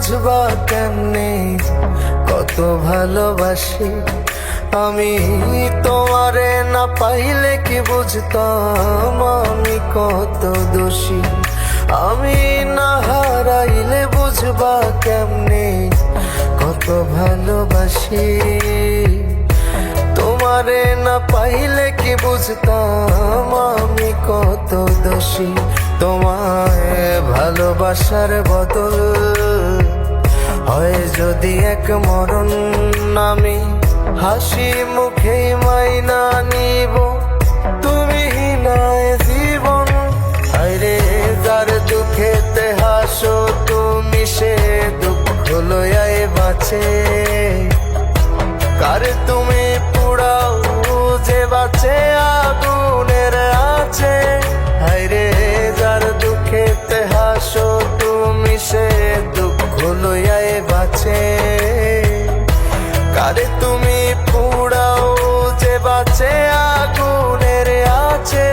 বুঝবা কেমনে কত ভালোবাসি আমি তোমারে, না পাইলে কি বুঝতাম আমি কত দোষী। আমি না হারাইলে বুঝবা কেমনে কত ভালোবাসি তোমারে, না পাইলে কি বুঝতাম আমি কত দোষী। তোমায় ভালোবাসার বদল হয় যদি এক মরণ, আমি হাসি মুখে মাইনা নিব তুমি নাই জীবন। আরে যার দুঃখেতে হাসো তুমি, সে দুঃখ লয়াই বাঁচে। কার তুমি পুড়াও যে বাঁচে আগুনের আছে। আরে যার দুঃখেতে হাসো তুমি, সে দুঃখ লয়াই বাঁচে। কারে তুমি পুড়াও যে বাঁচে আগুনের আছে।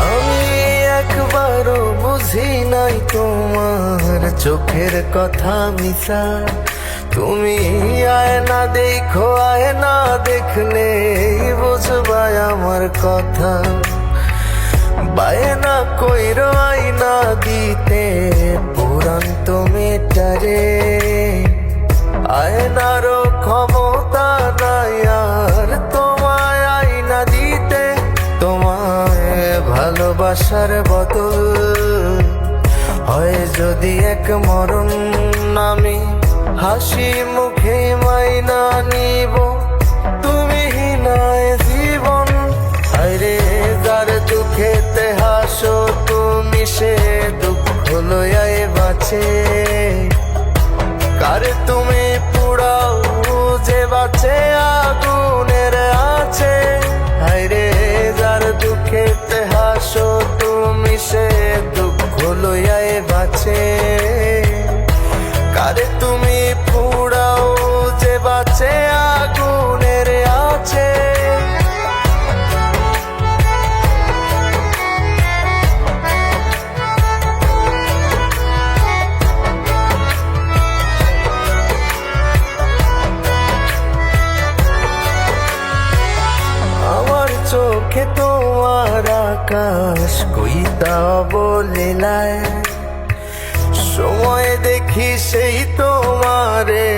আমি একবারও বুঝি নাই তোমার চোখের কথা মিশা। তুমি আয়না দেখো, আয়না দেখলে বুঝবা আমার কথা। বায়না কইরো আয়না দিতে পুরান তুমি টারে। আয়নারও ক্ষমতা নাই আর তোমায় আয়না দিতে। তোমায় ভালোবাসার বদল হয় যদি এক মরণ, আমি হাসি মুখে মাইনা নিব তুমি নাই জীবন। আরে যার দুঃখেতে হাসো তুমি, সে দুঃখ লয়াই বাঁচে। কার তুমি পুড়াও যে বাঁচে আগুনের আছে। আরে যার দুঃখেতে হাসো তুমি, সে দুঃখ লয়াই বাঁচে। কারে তুমি পুড়াও যে বাঁচে আগুনের আছে। আমার চোখে তোমার আকাশ কইতা বলিলায়। সময় দেখি সেই তোমারে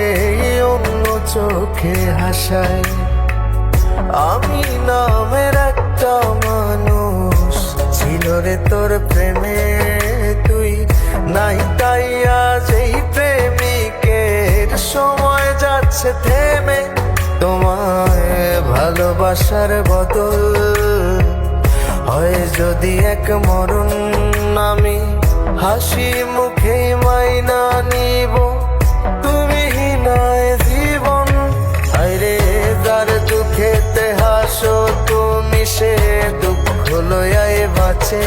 অন্য চোখে হাসায়। আমি নামের একটা মানুষ ছিল রে তোর প্রেমে, তুই নাই তাই আজ এই প্রেমিকের সময় যাচ্ছে থেমে। তোমায় ভালোবাসার বদল হয় যদি এক মরণ, আমি হাসি মুখে মাইনা নিব তুমি নাই জীবন। আরে যার দুঃখেতে হাসো তুমি, সে দুঃখ লয়াই বাঁচে।